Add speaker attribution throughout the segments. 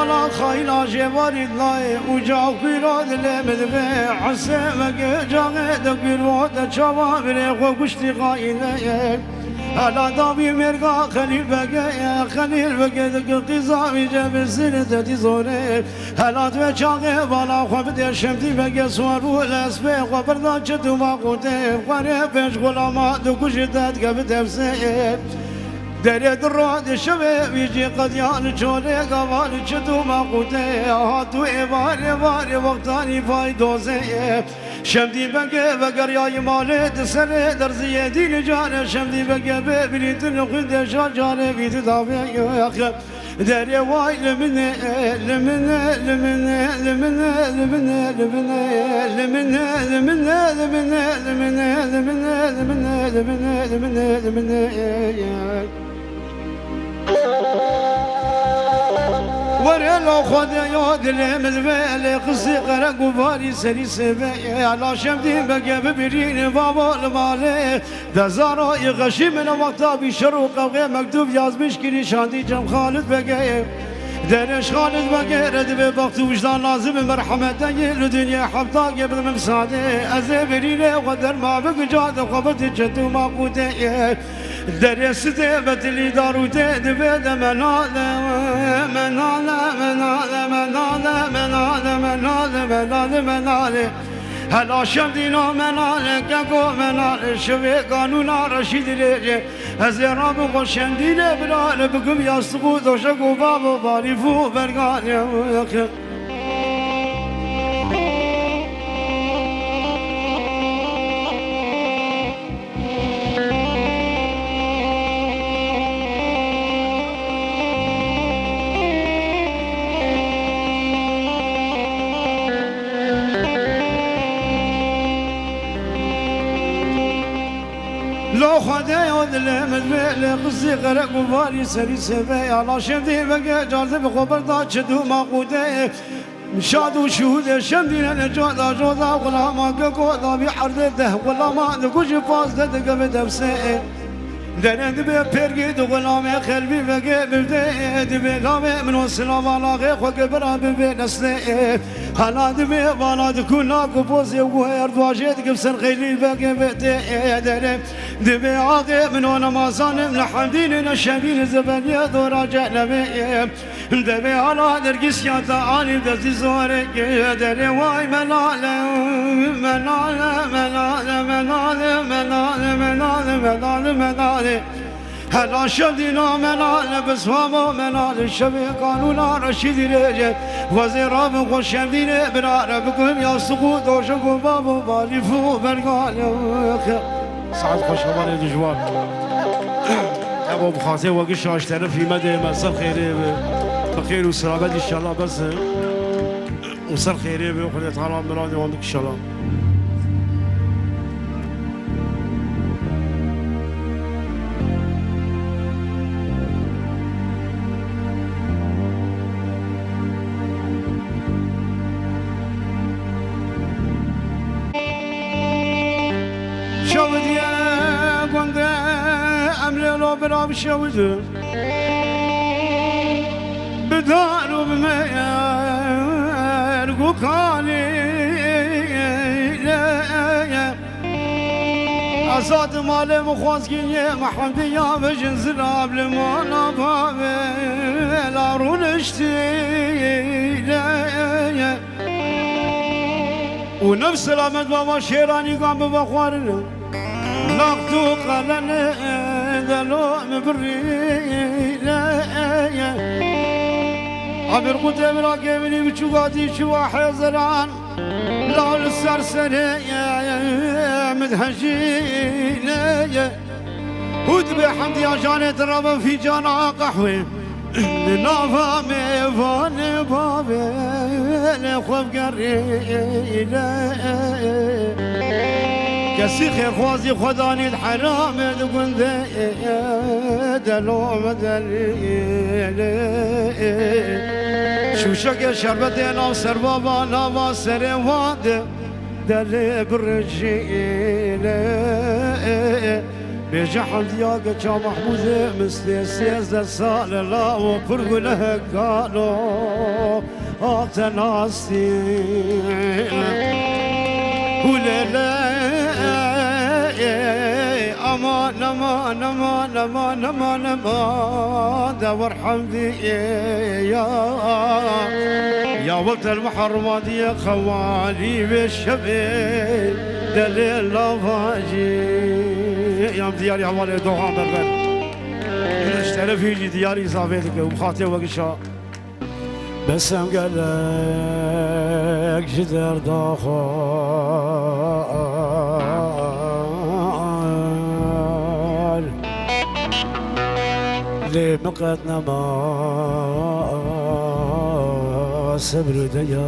Speaker 1: والا خاينا جواري لاي وجاو بيراد لمدبي حسبك جاغي دبير ودا شبابري وقشتي قايله هلا دابي مرقا خليل بقى خليل بقى دق قزامي جاب السنة تزوري هلا توجاغي بالا خبد شمتي بقى سوار والاسبيق وبردا شدو ما قوتي وقريبش غلاما دقوش تتقبت بسيب دري دراد الشباب يجي قديان شولي قبال شدو ما قوتي هاتو إباري باري وقتاني فايدوزي شمدي بقى بقرياي مالي تسري درزي دين جانا شمدي بقى ببريد نخد شجاري بيت دافي يا أخي دري واي لمن لمن لمن لمن لمن لمن لمن لمن لمن لمن لمن لمن لمن لمن وريلو خد يود المذبل قصي قرق وفاري سري سبي على شمدي بقى ببرين بابا المالي دزارو يغشي من وقتا بشروق وغير مكتوب ياز بشكري شاندي جم خالد بقى درش خالد بقى رد بوقت وجدان لازم مرحمة تجيل الدنيا حبطا قبل ممسادي أزبريني وقدر ما بقى جاد وقبت جدو ما قوتي درس دبت لي دارو تدبد منال منال منال منال منال منال منال منال هلا شمدينا منال كاكو منال شوي قانونا رشيد ريجي هزيرا بقو شمدينا بلال بقم ياسقو دوشقو بابو باريفو برقان يا أخي لو خدي يودل مدبل قصي غرق وفاري سري سبي على شمدي بقى جارد بخبر دا شدو ما قودي مشاد وشهود شمدي نجودا جودا ولا ما قودا بحرده ولا ما نقوش فاز دق بدبسي درند به پرگی دو غلام خلبی بگه بده دبی لامه من وسلام علاقه خو قبر به نسله حالا دبی بالا دکونا کوپوز یو هر دواجه دکم سر خیلی بگه بده درم دبی عاقه من وانا مازانم لحمدین نشبین زبانیه دورا جهنمه دبی حالا درگیس یا تعالی دستی زوره درم وای مناله مناله مناله مناله مناله مناله مناله مناله هلا شدينا منال بسوامو منال شبي قانونا رشيد رجل وزير ابو وشمدين برا بكم يا سقوط وشكو بابو بالفو برقال سعد خوش خبر دجوار ابو بخاطي وقش اشترى في مدى مساء خير بخير وسلامة ان شاء الله بس وصل خير وخلي تعالى مرادي وعندك ان شاء الله شود يا قنده أملي لو براب شود بدارو بمير قوكالي أصاد مالي مخوازكي محمدي يا بجن زراب لمانا بابي لارون اشتي ونفس الأمد بابا شيراني قام ببخوارنا نقدو قلنا دلو مبري عبر قدام راكبني بشوقاتي شوا حزران لا السرسري مدهشي ود بحمدي عشان تراب في جانا قحوي لنافا ميفاني بابي لخوف قريلا كسي خير خوازي خداني الحرام دقن دلو مدليلي شو شك شربتي ناو سر بابا ناوا سر واد دلي برجيلي بجحن دياقة كا محمود مستيسيز سال لا وبرق له قالوا أتناستي ولا لا أمان أمان أمان أمان أمان أمان دور حمدي يا ولد المحرمات يا خوالي بالشبيل دليل لافاجي يا دياري حوالي دوغان بربر اشترى في دياري صافيتك ومخاطي وقشا بس هم قالك جدر داخل ليه مقتنا ما صبر دياخ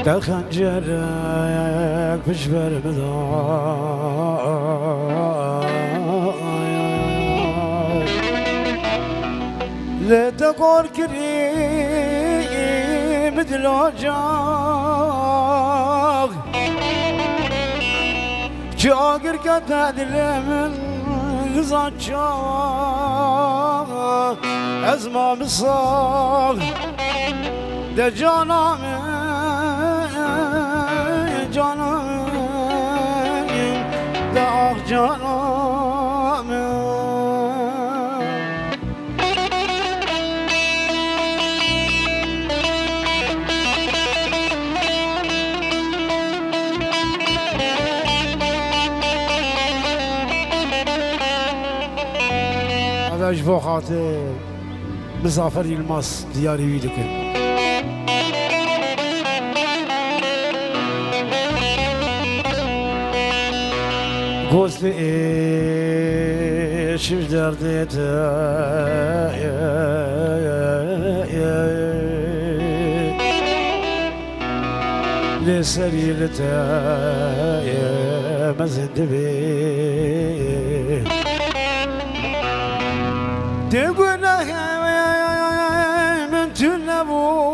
Speaker 1: تخنجرك بجبر مضايق لا تقول كريم دلوجاق جاقر كتادل من غزاجاق أزمة مصاق ده جانا جاناني داغ جاناني هذا جبو خاطر مسافري الماس دياري ويلك قلت لي ايش درديته لسريلته ما زندبي تقول من تنبو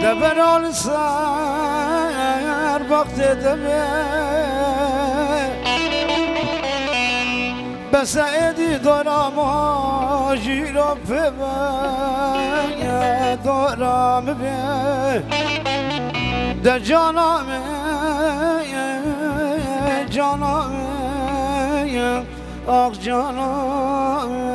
Speaker 1: دبر الصار وقت دمي بس ايدي ظلام جيرو في ظلام بي ده جانامي جانامي اخ جانامي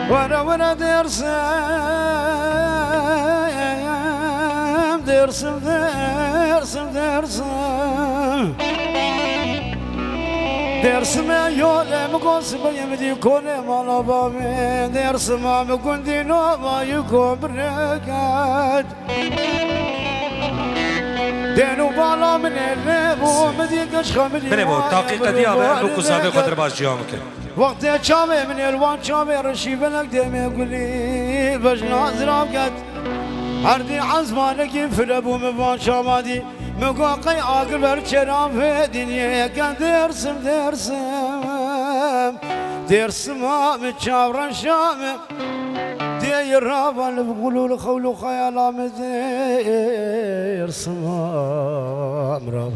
Speaker 1: وانا درسم درسم درسم درسم درسم يولم قصب يمدي كون مالا بابي درسم ما كنتي نوبا يكون بركات دينو بالا من الليبو مديكش خمدي
Speaker 2: بنبو دقيقة ديابة بوكو سابق خطر باش جامك
Speaker 1: وقت شامي من الوان شامي رشي بلك دمي قولي باش نازرام قد عردي عزمانك فلبو مبان شامادي مقاقي عاقل برشرام في دنيا كان درسم درسم درسم متشاورا شامي دي الرابع اللي بقولوا لخولو خيالام درسم مرام